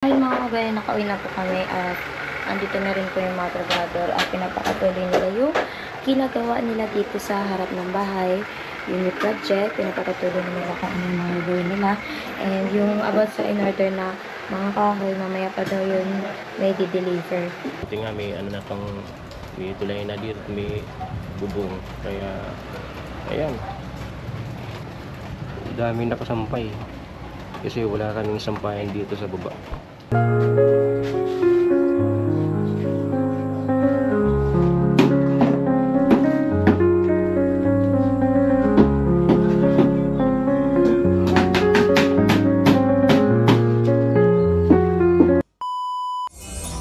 Hi mga kabayan, nakauwi na po kami at andito na rin po yung mga trabador at pinapakatuloy nila yung ginagawa nila dito sa harap ng bahay. Yung project, pinapakatuloy nila kung ano yung mga gawin nila. And yung about sa in-order na mga kahoy, mamaya pa daw yun may di-deliver. Buti nga may ano na pang may tulay na dito, may bubong. Kaya ayan, dami nakasampay kasi wala kaming sampayan dito sa baba. Am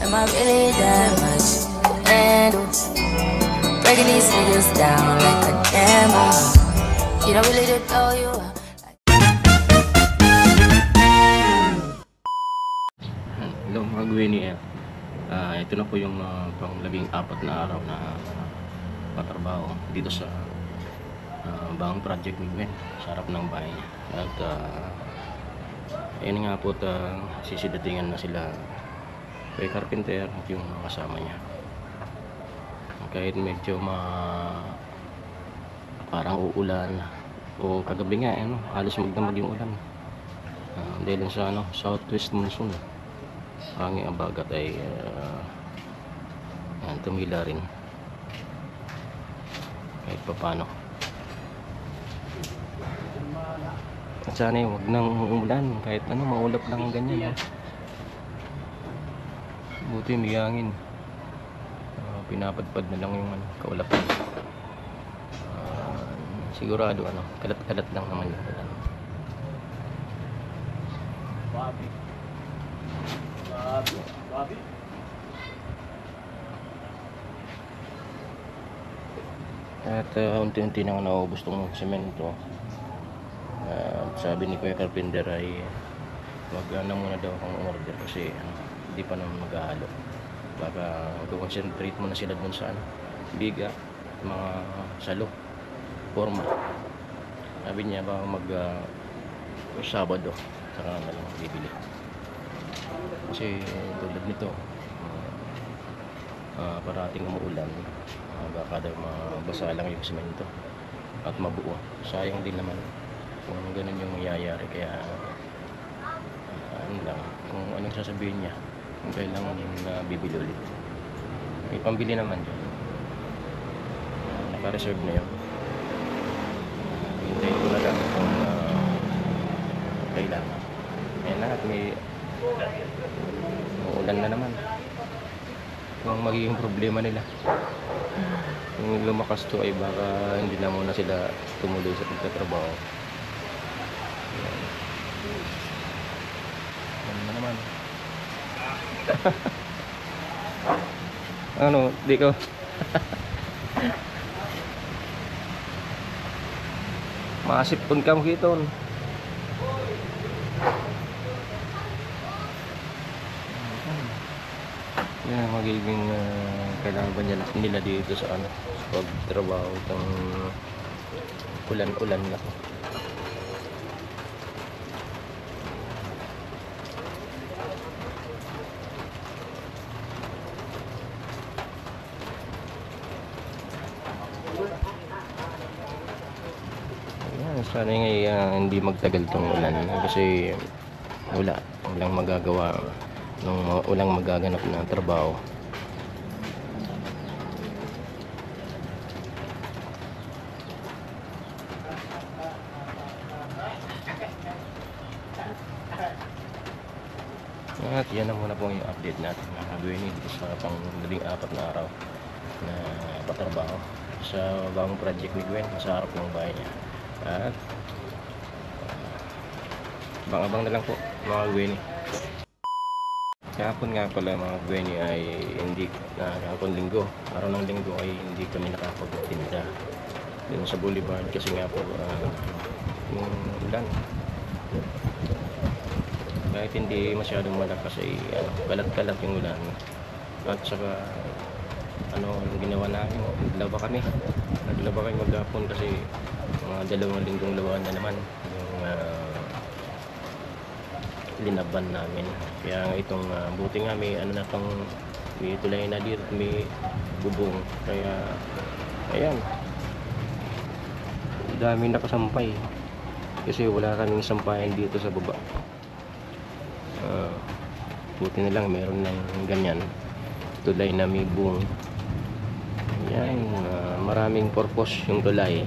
I really that much? And breaking these niggas down like a camel. You don't really know you. Hello mga Gwenny, ito na po yung pang-14 na araw na patrabaho dito sa bagong project ni Gwen sa harap ng bahay niya. At ayun nga po, sisidatingan na sila kay carpenter at yung kasama niya. Kahit medyo parang uulan o kagabi nga halos magdamag yung ulan dahil sa southwest monsoon. Hangin ang bagat ay tumila rin kahit papano. At sana huwag nang umulan, kahit maulap lang ganyan. Buti may hangin, pinapadpad na lang yung kaulapan. Sigurado kalat-kalat lang naman yung ulan. At unti-unti nang naubos tong semento. Sabi ni Kuya Carpenter ay muna daw akong order kasi hindi pa naman maghahalo. Baka mag-concentrate muna sila dun sa biga, mga salo, forma. Sabi niya baka Sabado saka na lang bibili. Kasi tulad nito, parating umuulan, baka daw mabasa lang yung semento at mabuo. Sayang din naman kung ganun yung mangyayari. Kaya kung anong sasabihin niya, kung kailangan bibili ulit, may pambili naman dyan, naka-reserve na yun. Hintayin ko na lang kung kailangan. Ayan na, at may ulan na naman. Kung magiging problema nila, kung lumakas to ay baka hindi na muna sila tumuloy sa pagtatrabaho. Ano naman di ko masipon ka mo kiton. Yan magiging kailangan ba nila dito sa pagtrabaho itong ulan-ulan na to. Sana hindi magtagal tong ulan kasi walang magagawa walang magaganap na trabaho. At yan na muna po yung update natin mga Gwenny dito sa pang-14 na araw na patrabaho sa bagong project ni Gwen sa harap ng bahay niya. At abang-abang na lang po mga Gwenny. Kahapon nga pala mga Gwenny ay kahapon linggo, araw ng linggo ay hindi kami nakapagtinda dun sa boulevard kasi nga po yung ulan. Kahit hindi masyadong malakas ay kalat-kalat yung ulan. At saka yung ginawa namin, naglaba kami maghapon kasi mga 2 linggong lawan na naman yung linaban namin. Kaya itong buti nga may ano na tong may tulay na dito, may bubong. Kaya ayan, dami nakasampay kasi wala kaming sampayan dito sa baba. Buti na lang meron ng ganyan tulay na may buong. Ayan, maraming purpose yung tulay.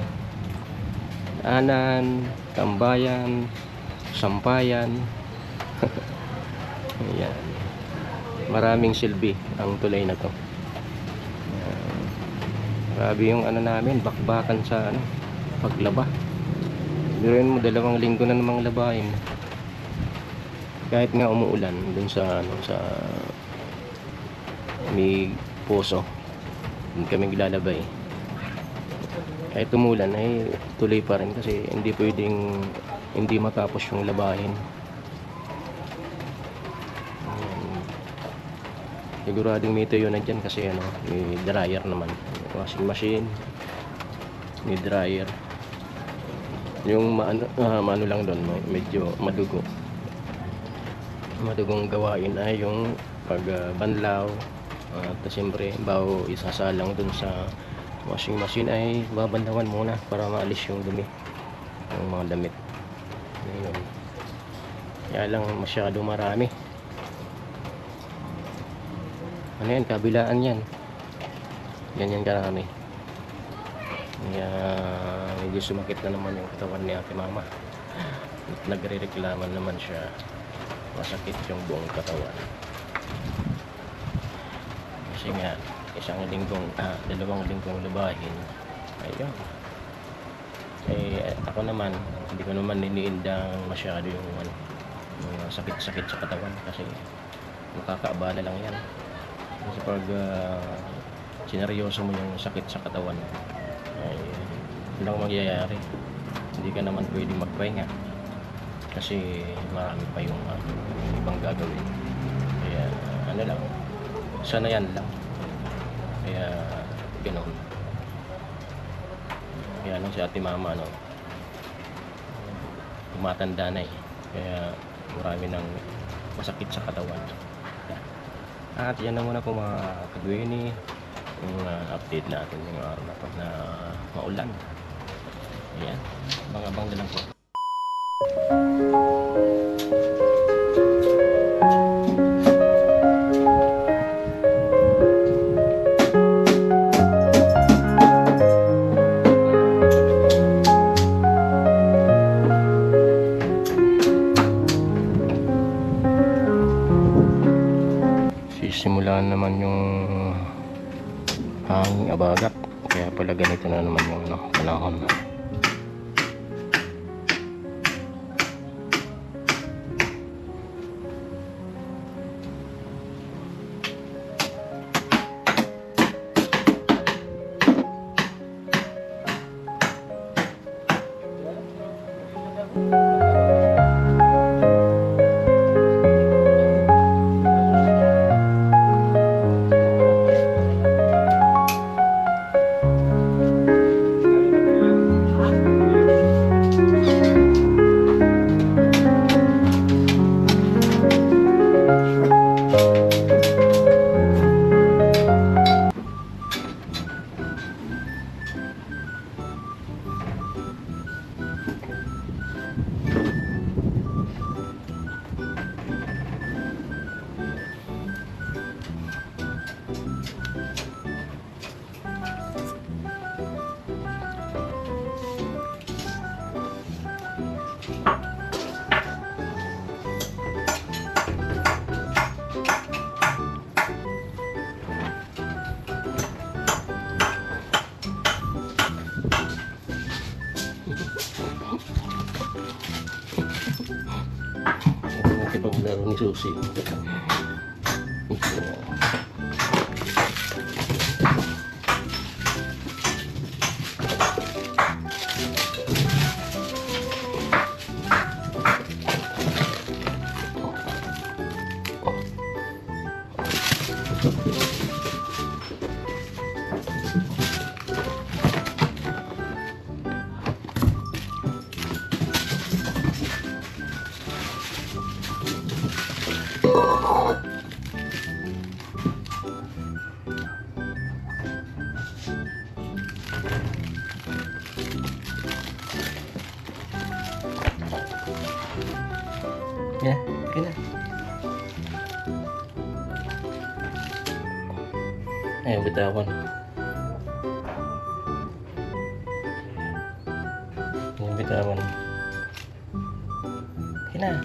Daanan, tambayan, sampayan. Ayan, maraming silbi ang tulay na to. Grabe yung ano namin, bakbakan sa ano, paglaba. Biruin mo, 2 linggo na namang labahin. Kahit nga umuulan dun sa ano, sa may puso, dun kami lalabay. Kahit umulan ay tuloy pa rin kasi hindi pwedeng hindi matapos yung labahin. Siguradong may tuyo na dyan kasi ano, may dryer naman, washing machine, may dryer. Yung maano lang doon, medyo madugong gawain ay yung pagbanlaw. At siyempre bago isasalang dun sa washing machine ay babanlawan muna para maalis yung dumi ng mga damit. Ayun. Kaya lang masyado marami. Ano yan, kabilaan yan. Ganyan karami. Kaya medyo sumakit na naman yung katawan ni ate mama. Nagre-reklaman naman siya. Masakit yung buong katawan. Kasi nga, 2 linggong labahin. Ayun. Ako naman, hindi ko naman niniindang masyado yung sakit-sakit sa katawan kasi makakaabala lang yan. Kasi pag sineryoso mo yung sakit sa katawan ay walang mangyayari. Hindi ka naman pwedeng magpahinga kasi marami pa yung ibang gagawin. Kaya ano lang, sanayan lang. Kaya ganoon. Kaya lang si ate mama tumatanda na eh. Kaya marami ng masakit sa katawan. At yan na muna po mga kagwini yung update natin yung araw na to na maulan. Ayan, abang-abang na lang po. Simulan naman yung hanging abagat, kaya pala ganito na naman yung panahon. Paglaro ni Susi. Ayaw bitawan. Ayaw bitawan. Okay na.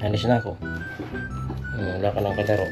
Alis na ako. Wala ka ng kalaro.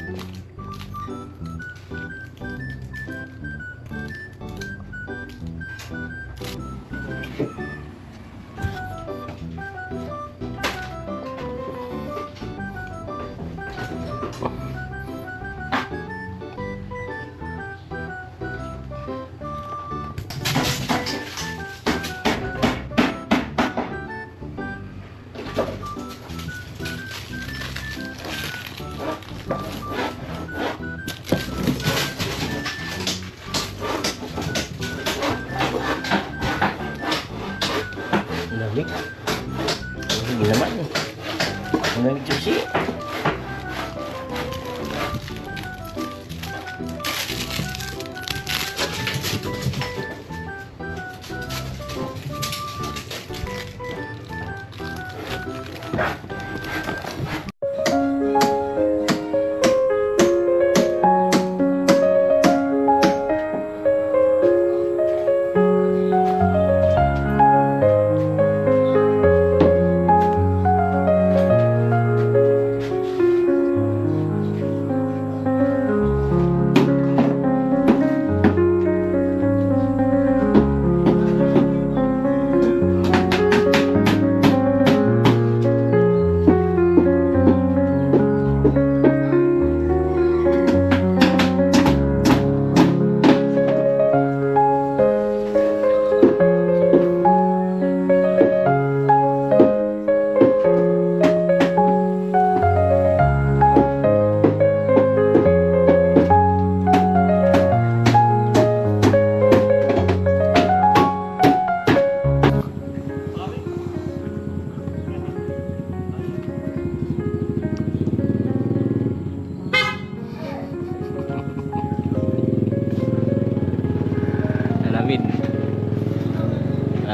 Lamig. Hindi naman. Lamig susi.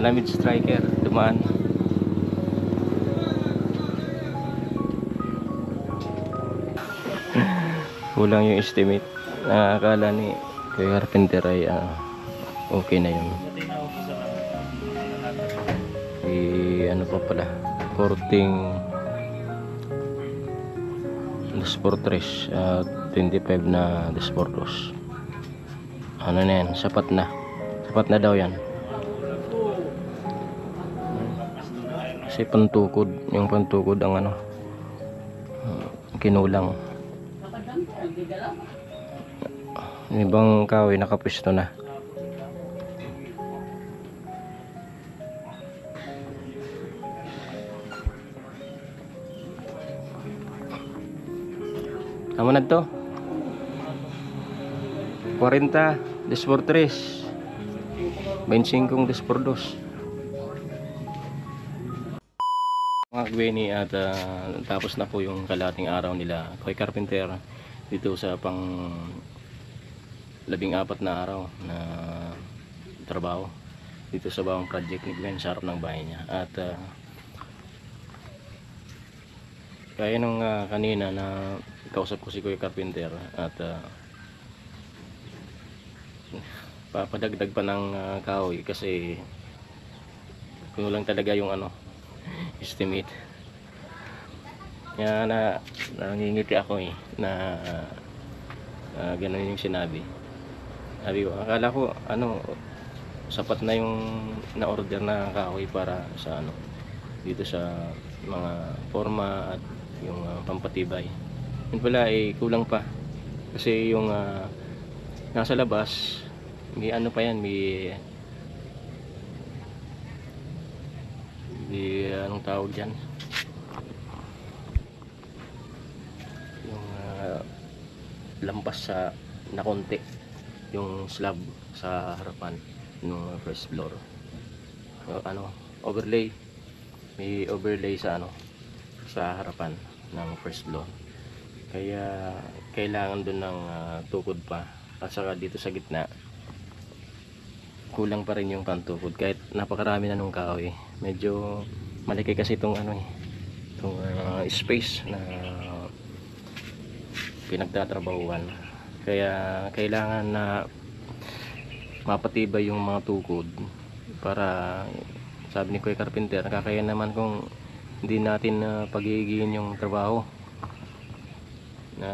Alamid striker dumaan. Kulang yung estimate. Akala ni Kuya Carpenter ay okay na yun. Ano pa pala, porting Desportres 25 na Desportos. Ano na yan, sapat na daw yan. Kasi pantukod, yung pantukod ang ano, kinulang. Yung ibang kahoy nakapwesto na. Tama na to. 40 Desportres 25 Despordos. Mga Gwenny, at tapos na po yung kalating araw nila Kuya Carpenter dito sa pang 14 na araw na trabaho dito sa bawang project ni Gwen sa harap ng bahay niya. At kaya nung kanina na kausap ko si Kuya Carpenter at papadagdag pa ng kahoy kasi kulang talaga yung ano, estimate. Kaya nangingiti ako na ganun yung sinabi. Sabi ko, akala ko ano, sapat na yung na-order na kahoy para sa ano, dito sa mga forma at yung pampatibay. Yun pala kulang pa. Kasi yung nasa labas, may ano pa yan, may anong tawag dyan, yung lampas sa na konti yung slab sa harapan ng first floor. Ano, overlay, may overlay sa ano, sa harapan ng first floor, kaya kailangan dun ng tukod pa. At saka dito sa gitna kulang pa rin yung pantukod kahit napakarami na nung kahoy. Medyo malaki kasi itong ano, itong space na pinagtatrabahuan. Kaya kailangan na mapatibay yung mga tukod para, sabi ni Kuya Carpenter, kakayan naman kung hindi natin pagigiin yung trabaho, na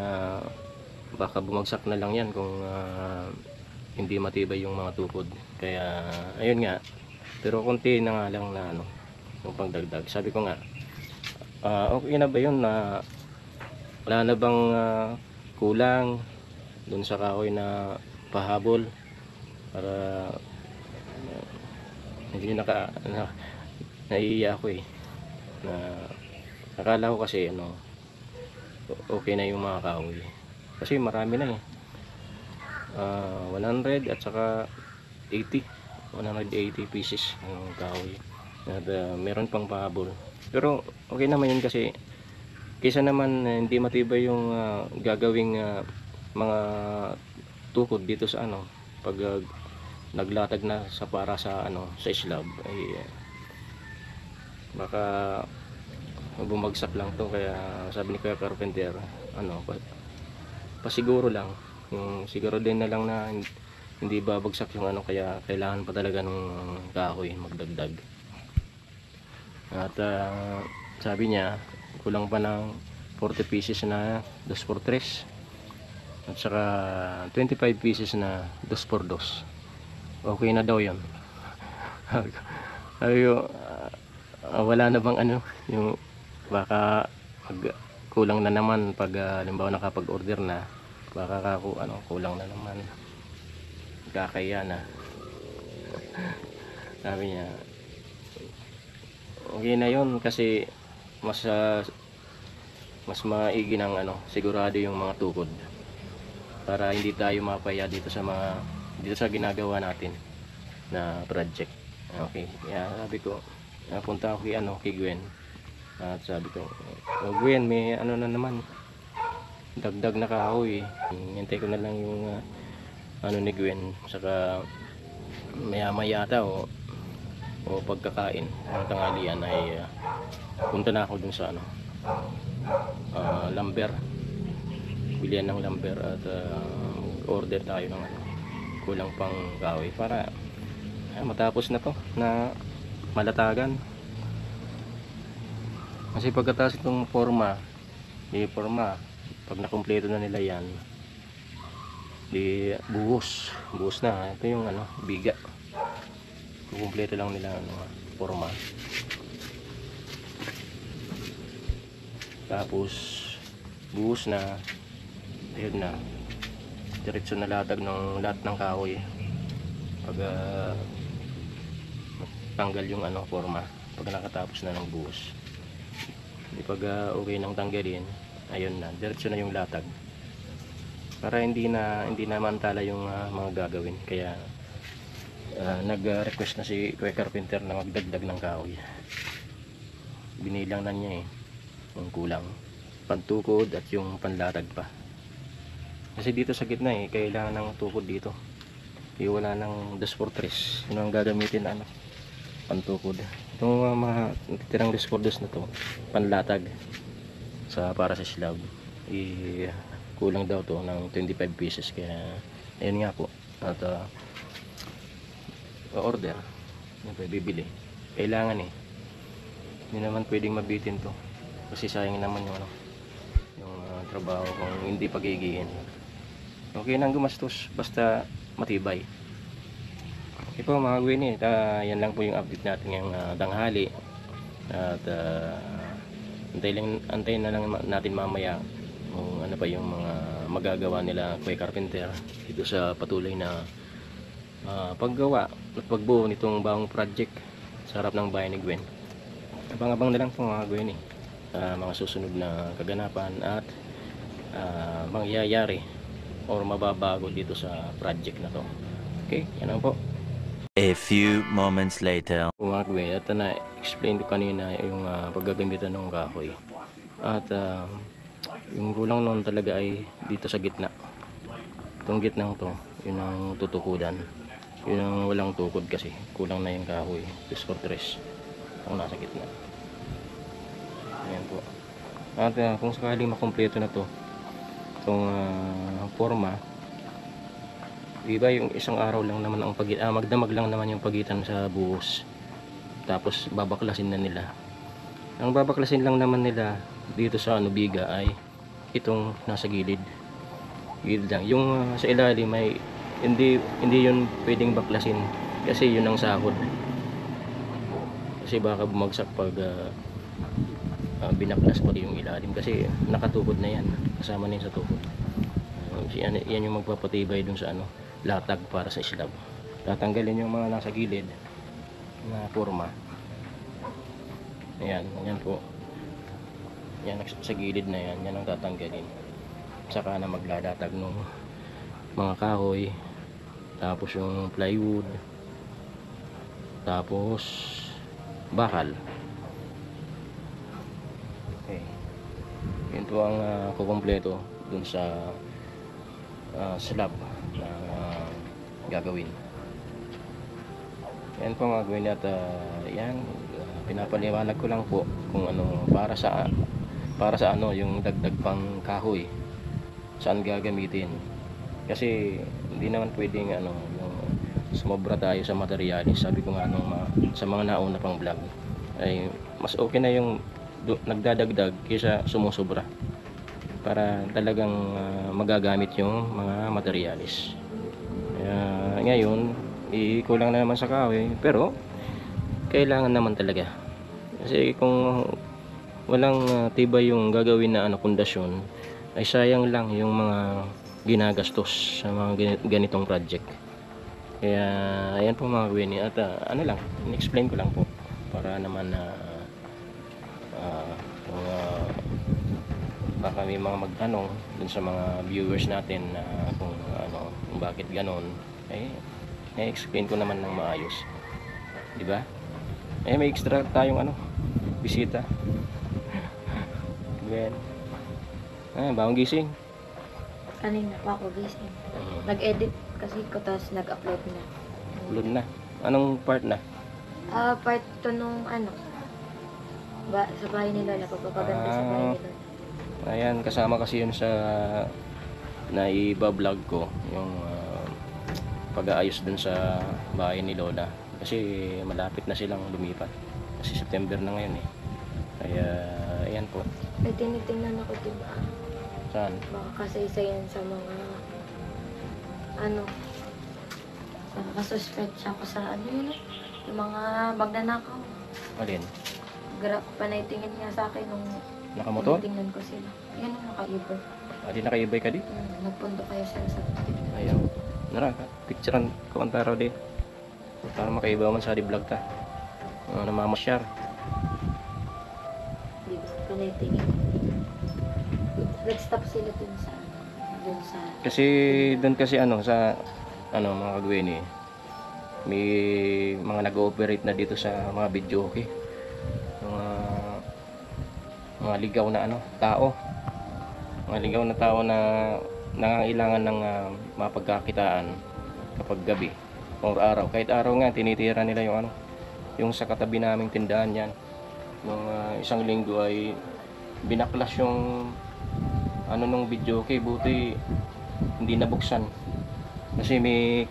baka bumagsak na lang yan kung hindi matibay yung mga tukod. Kaya ayun nga, pero konti na nga lang na ano, yung pagdagdag. Sabi ko nga, okay na ba yun, na wala na bang kulang dun sa kahoy na pahabol para hindi naiiya ako na akala ko kasi ano, okay na yung mga kahoy kasi marami na 100 at saka 180 pieces ng kahoy at meron pang pahabol. Pero okay naman yun kasi kaysa naman hindi matibay yung gagawing mga tukod dito sa ano, pag naglatag na sa para sa ano, sa slab ay baka bumagsak lang to. Kaya sabi ni Kuya Carpenter, ano, pasiguro lang, yung siguro din na lang na hindi babagsak yung ano, kaya kailangan pa talaga ng kahoy magdagdag. At sabi niya kulang pa ng 40 pieces na 2x3 at saka 25 pieces na 2x2. Okay na daw yun. Ayo, wala na bang ano, yung baka kulang na naman pag halimbawa nakapag-order na, baka kulang na naman, kakaya na. Sabi niya okay na yun kasi mas maigi ng ano, sigurado yung mga tukod para hindi tayo mapaya dito sa ginagawa natin na project. Okay, kaya sabi ko, napunta ako kay Gwen at sabi ko, Gwen, may ano na naman, dagdag na kahoy. Hintay ko na lang yung ano ni Gwen, saka maya maya ata o pagkakain ng tanghalian ay punta na ako dun sa ano, lumber, bilihan ng lumber at order tayo ng ano, kulang pang kahoy para matapos na to na malatagan. Kasi pagkatapos itong forma pag nakumpleto na nila yan, di buhos na. Ito yung ano, biga, kumpleto lang nila ano, forma. Tapos buhos na, ayun na, diretso na latag ng lahat ng kahoy pag tanggal yung ano, forma, pag nakatapos na ng buhos. Pag okay nang tanggalin, ayun na, diretso na yung latag para hindi na mantala yung mga gagawin. Kaya nag-request na si Kuya Carpenter na magdagdag ng kahoy. Binilang na niya yung kulang, pantukod at yung panlatag pa. Kasi dito sa gitna kailangan ng tukod dito. Wala ng 2x3. Yun ang gagamitin na ano, pantukod. Itong mga titirang discordos na to, panlatag para sa slab. Kulang daw to ng 25 pieces. Kaya ayun nga po, at order, bibili. Kailangan hindi naman pwedeng mabitin to kasi sayang naman yung ano, yung trabaho kung hindi pagigiin. Okay nang gumastos basta matibay. Okay po mga Gwen, yan lang po yung update natin ngayong tanghali. At antayin na lang natin mamaya kung ano pa yung mga magagawa nila Kuya Carpenter dito sa patuloy na paggawa at pagbuo nitong bagong project sa harap ng bahay ni Gwen. Abang-abang na lang po mga Gwen mga susunod na kaganapan at mangyayari or mababago dito sa project na to. Okay, yan lang po. A few moments later. Mga Gwen, at na-explain ko kanina yung paggagamitan ng kahoy. At yung kulang noon talaga ay dito sa gitna. Itong gitnang to, yun ang tutukudan. Yun ang walang tukod kasi kulang na yung kahoy. 2x3 ang nasa gitna. Ayan po. At kung sakaling makumpleto na to, itong forma, iba yung isang araw lang naman ang magdamag lang naman yung pagitan sa buhos, tapos babaklasin na nila. Ang babaklasin lang naman nila dito sa biga ay itong nasa gilid lang. Yung sa ilalim ay hindi yun pwedeng baklasin kasi yun ang sahod, kasi baka bumagsak pag binaklas pati yung ilalim kasi nakatukod na yan, kasama na yun sa tukod. Yan yung magpapatibay dun sa latag para sa slab. Tatanggalin yung mga nasa gilid na forma. Ayan, yan po. Yan sa gilid na yan, yan ang tatanggalin. Saka na maglalatag ng mga kahoy, tapos yung plywood, tapos bakal. Okay. Yan po ang kukumpleto dun sa slab na gagawin. Yan po ang gagawin at yan, pinapaliwanag ko lang po kung para sa yung dagdag pang kahoy saan gagamitin, kasi hindi naman pwedeng yung sumobra tayo sa materialis. Sabi ko nga sa mga nauna pang vlog ay mas okay na yung nagdadagdag kaysa sumusobra, para talagang magagamit yung mga materialis. Ngayon kulang na naman sa kahoy, pero kailangan naman talaga, kasi kung walang tibay yung gagawin na pundasyon, ay sayang lang yung mga ginagastos sa mga ganitong project. Kaya ayan po mga gawin, at lang, in-explain ko lang po para naman kung baka may mga magtanong dun sa mga viewers natin na kung bakit ganon, ay i-explain ko naman ng maayos, di ba? May extra tayong bisita. Ganyan. Bagong gising. Kanina pa ako gising. Nag-edit kasi ko, tapos nag-upload na. Upload na. Anong part na? Part 2 nung sa bahay ni Lola, papapaganda sa bahay ni Lola. Ayan, kasama kasi yun sa naiba-vlog ko, yung pag-aayos dun sa bahay ni Lola, kasi malapit na silang lumipat, kasi September na ngayon kaya ayan po. Ay, tinitingnan ako, diba? Saan? Baka kasaysayan sa mga nakasuspect siya ko sa yung mga magnanakaw. Alin? Panaytingin niya sa akin nung Nakamotor? tinitingnan ko sila. Yan ang nakaibay. Di nakaibay ka di? Nagpundo kayo sila sa Ayaw. Naraka, picturean ko ang taraw di. Para makaiba man sa di vlog ta. Namamasyar. Diba? Panaytingin. Nag-stop sila dun sa Kasi doon kasi sa mga kagawin may mga nag-ooperate na dito sa mga video, okay? Mga ligaw na tao. Mga ligaw na tao na nangangailangan ng mapagkakitaan kapag gabi o araw. Kahit araw nga tinitira nila yung sa katabi naming tindahan yan. Nung isang linggo ay binaklas yung nung video, okay, buti hindi nabuksan kasi may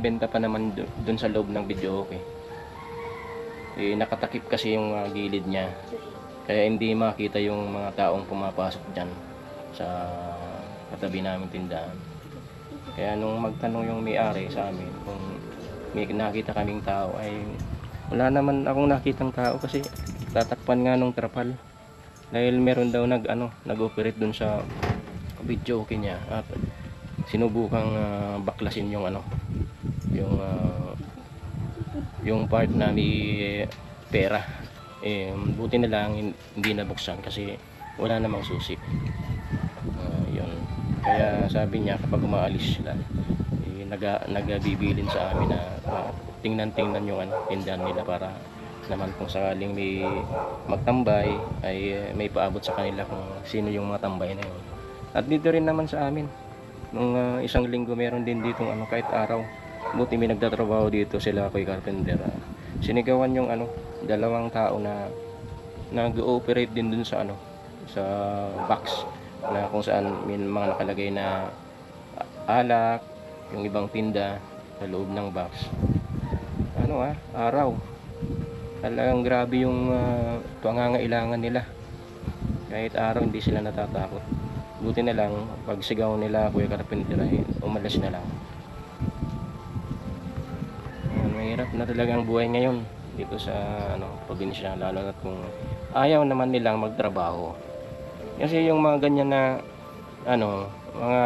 benta pa naman dun sa loob ng video, okay. Nakatakip kasi yung gilid niya, kaya hindi makita yung mga taong pumapasok dyan sa katabi namin tindahan. Kaya nung magtanong yung may-ari sa amin kung may nakita kaming tao, ay wala naman akong nakitang tao, kasi tatakpan nga nung trapal. Dahil meron daw nag-operate dun sa video, okay niya, at sinubukang baklasin yung yung part na may pera. Buti na lang hindi nabuksan kasi wala namang susi. Yun. Kaya sabi niya kapag umaalis sila, nagabibilin sa amin na tingnan yung tindahan nila, para naman kung sakaling may magtambay ay may paabot sa kanila kung sino yung mga tambay na yun. At dito rin naman sa amin nung isang linggo meron din dito kahit araw, buti may nagtatrabaho dito sila Kuya Carpenter, sinigawan yung dalawang tao na nag-ooperate din dun sa sa box na kung saan may mga nakalagay na alak, yung ibang tinda sa loob ng box. Araw. Talagang grabe yung pangangailangan nila. Kahit araw hindi sila natatakot. Buti na lang pag sigaw nila Kuya Carpenter ay umalis na lang. Mahirap na talagang buhay ngayon dito sa probinsya, lalo na kung ayaw naman nilang magtrabaho. Kasi yung mga ganyan na mga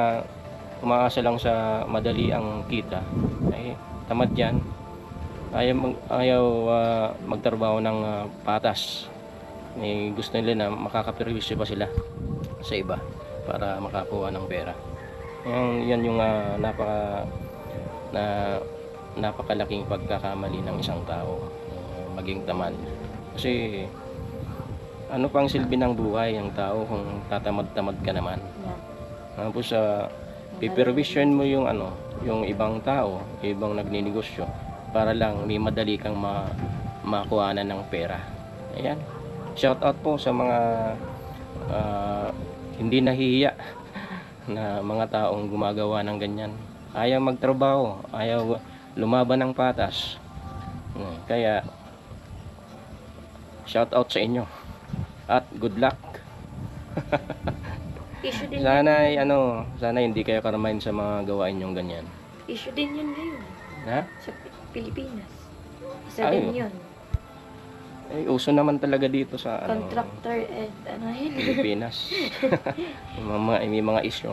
umaasa lang sa madali ang kita ay tamad yan. Ayaw magtrabaho ng patas. Gusto nila na makakaperwisyo pa sila sa iba para makakuha ng pera. Yan yung napakalaking pagkakamali ng isang tao, maging tamad. Kasi ano pang silbi ng buhay ang tao kung tatamad-tamad ka naman. Tapos piperwisyon mo yung yung ibang tao, ibang nagninegosyo para lang may madali kang makuhanan ng pera. Ayan. Shout out po sa mga hindi nahihiya na mga taong gumagawa ng ganyan. Ayaw magtrabaho, ayaw lumaban ng patas. Kaya shout out sa inyo at good luck. Issue din Sana sana hindi kayo karamahin sa mga gawain yung ganyan. Issue din yun ngayon Ha? sa Pilipinas. Isa Ay, din yun. Uso naman talaga dito sa Contractor and yun. Pilipinas. may mga issue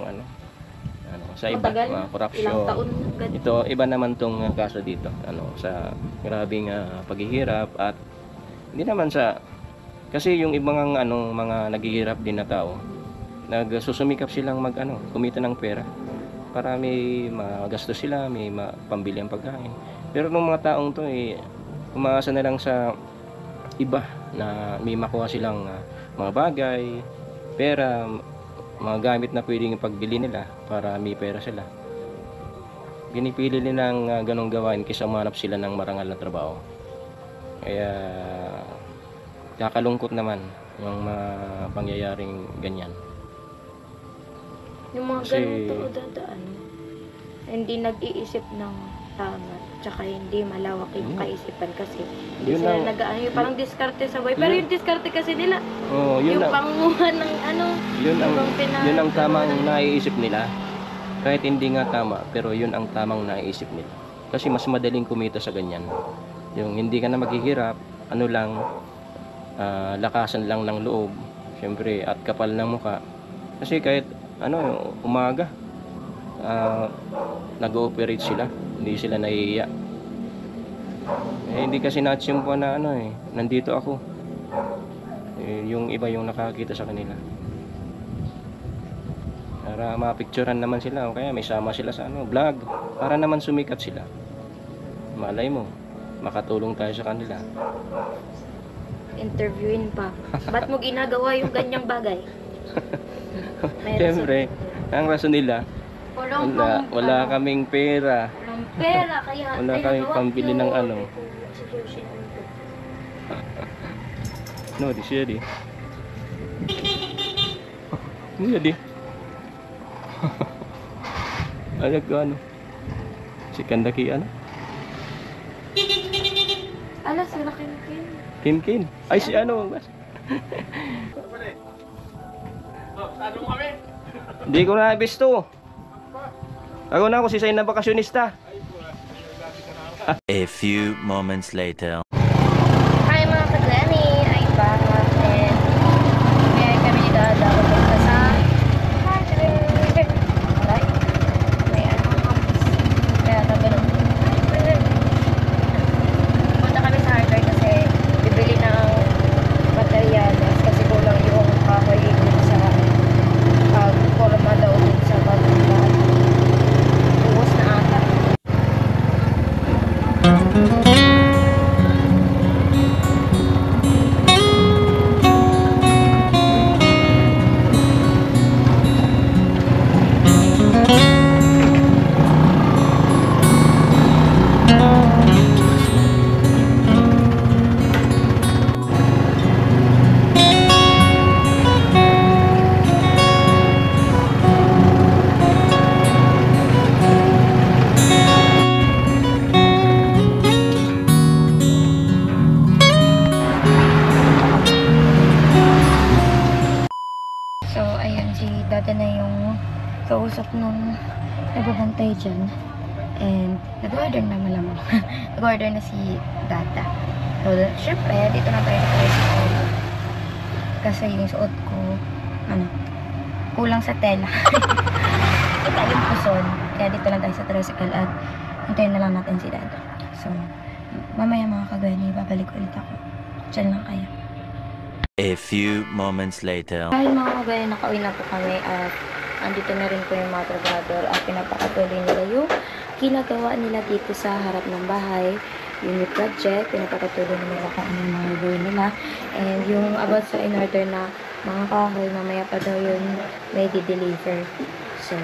sa iba, Matagal, mga korupsyon. ilang taon na ganun. Ito iba naman tong kaso dito, sa grabing paghihirap at hindi naman kasi yung ibang mga naghihirap din na tao, nagsusumikap silang kumita ng pera para may magastos sila, may pambili ang pagkain. Pero nung mga taong to umaasa na lang sa iba na may makuha silang mga bagay, pera, mga gamit na pwedeng pagbili nila para may pera sila. Pinipili nilang ganong gawain kaysa umanap sila ng marangal na trabaho. Kaya kakalungkot naman yung mga pangyayaring ganyan. Yung mga Kasi ganun dadaan, hindi nag-iisip ng tama, tsaka hindi malawak yung kaisipan kasi hindi Yun sila ang- yung parang diskarte sa buhay. Pero yung diskarte kasi nila, yun yung ang, panguha ng yun ang tamang naiisip nila. Kahit hindi nga tama, pero yun ang tamang naiisip nila. Kasi mas madaling kumita sa ganyan. Yung hindi ka na maghihirap, lakasan lang ng loob, syempre, at kapal ng muka. Kasi kahit umaga, nag-ooperate sila, hindi sila nahihiya. Hindi kasi natsimpo na nandito ako. Yung iba yung nakakita sa kanila. Para mapicturean naman sila o kaya may sama sila sa vlog para naman sumikat sila. Malay mo, makatulong tayo sa kanila. interviewin pa. Ba't mo ginagawa yung ganyang bagay? May Siyempre, ang rason nila, wala kaming pera. Walang pera, kaya Wala kaming pambili ng No, di siya di. Hindi di. Si Kandaki Ala, sila Kim. Kim. Ay si Hindi ko na bisto. Ako na si Say na bakasyonista. A few moments later. Hi mga ka-Glenny! I'm back and ngayon kami ni Dada pupunta sa Harder. Alright? May kaya na ganun. Punta kami sa Harder kasi bibili ng materials kasi kulang yung kahoy dito sa forma daw dun sa pagkakas. Ubus na ata. So, ayan, si Dada na yung kausap nung nagbabantay dyan. And, nag-order na malamang. Nag-order na si Dada. So, syempre, dito na tayo sa tricycle. Kasi yung suot ko, kulang sa tela. Ito yung puson. Kaya dito lang tayo sa tricycle at hintayin na lang natin si Dada. So, mamaya mga kagani, babalik ulit ako. Diyan lang kayo. A few moments later. Dahil mga kagaya, nakauwi na po kami at andito na rin po yung mga trabador at pinapakatuloy nila yung ginagawa nila dito sa harap ng bahay. Yung project, pinapakatuloy nila kung ano yung mga gawin nila. And yung about sa in-order na mga kahoy, mamaya pa daw yun may di-deliver. So,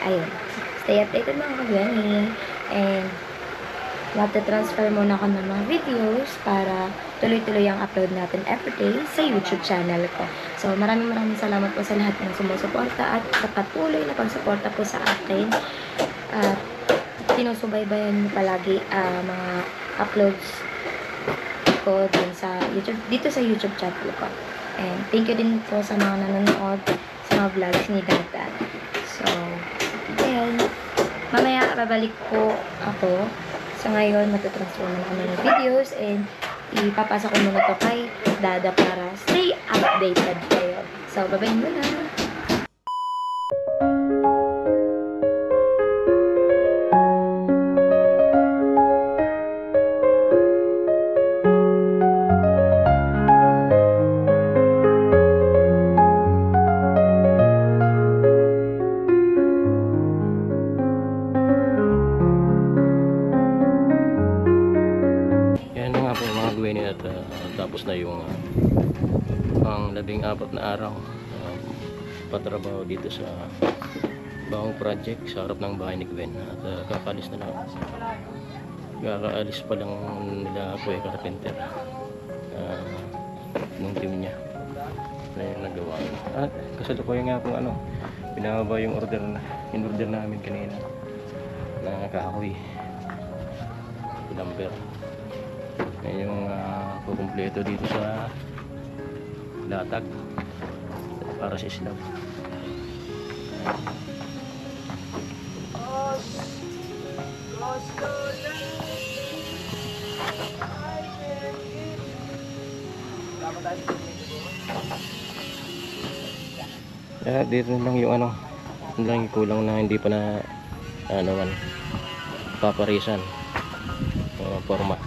ayun. Stay updated mga kagaya. And transfer muna ako ng mga videos para tuloy-tuloy ang upload natin everyday sa YouTube channel ko. So, maraming salamat po sa lahat ng sumusuporta at sa patuloy na pagsuporta po sa akin. At sinusubaybayan niyo palagi mga uploads ko dito sa YouTube channel ko. And thank you din po sa mga nanonood sa mga vlogs ni Dada. So, ayun. Mamaya babalik po ako. So, ngayon, matutransfer na kami ng videos and ipapasa ko muna to kay Dada para stay updated kayo. So, babayin mo na. At tapos na yung ang 14 na araw patrabaho dito sa bagong project sa harap ng bahay ni Gwen at kakaalis na lang, kakaalis pa lang nila ako carpenter nung team niya na yung nagawa at kasalukuyan nga kung pinababa yung in-order namin kanina na kahoy lumber. Yan yung kukumpleto dito sa latag para sa slab. Dito lang yung lang yung kulang na hindi pa na paparisan forma.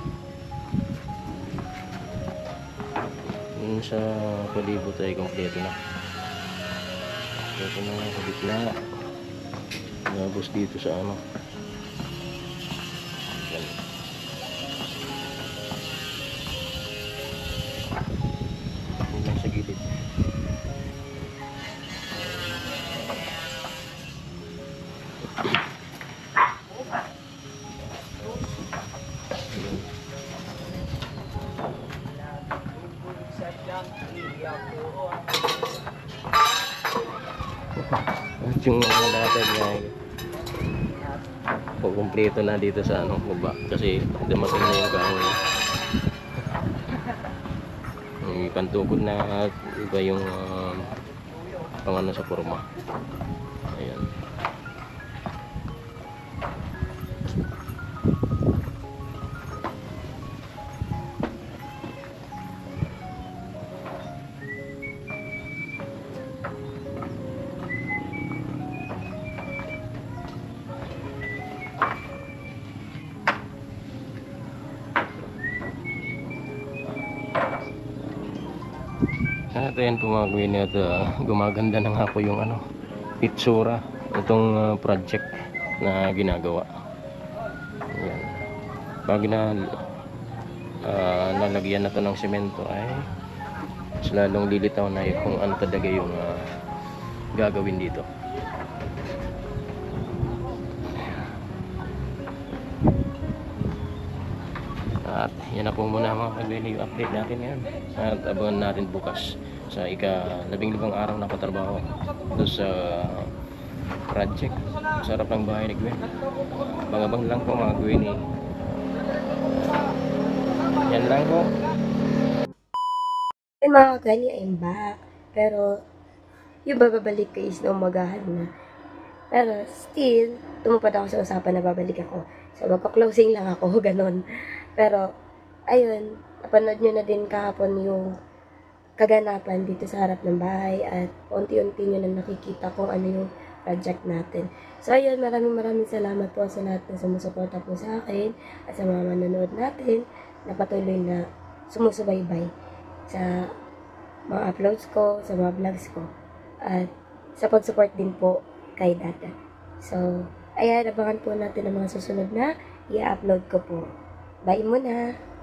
Sa palibot ay kompleto na. Ito na sa gitna. Tapos dito sa yan. Yan sa gilid. Yung mga latag niya kumpleto na dito sa baba kasi dumating na yung kahoy. Yung pantukod na at iba yung pang sa forma. Ayan. At ayan po mga Gwen at gumaganda na nga po yung itsura itong project na ginagawa. Ayan. Pag nalagyan na to ng semento ay mas lalong lilitaw na kung ano talaga yung gagawin dito. At yan na po muna mga Gwen yung update natin ngayon. At abangan natin bukas sa ika-15 araw na patrabaho doon sa project sa harap ng bahay ni Gwen. Abang-abang lang po mga Gwen. Yan lang po. Hey mga Gwen, I'm back. Pero yung babalik ko is na umagahan na. Pero still, tumupad ako sa usapan na babalik ako. So, magka-closing lang ako, ganon. Pero, ayun, napanood nyo na din kahapon yung kaganapan dito sa harap ng bahay at unti-unti nyo na nakikita kung ano yung project natin. So, ayun, maraming salamat po sa lahat na sumusuporta po sa akin at sa mga manonood natin na patuloy na sumusubaybay sa mga uploads ko, sa mga vlogs ko, at sa pag-support din po kay Dada. So, ayan, abangan po natin ang mga susunod na i-upload ko po. Bye muna!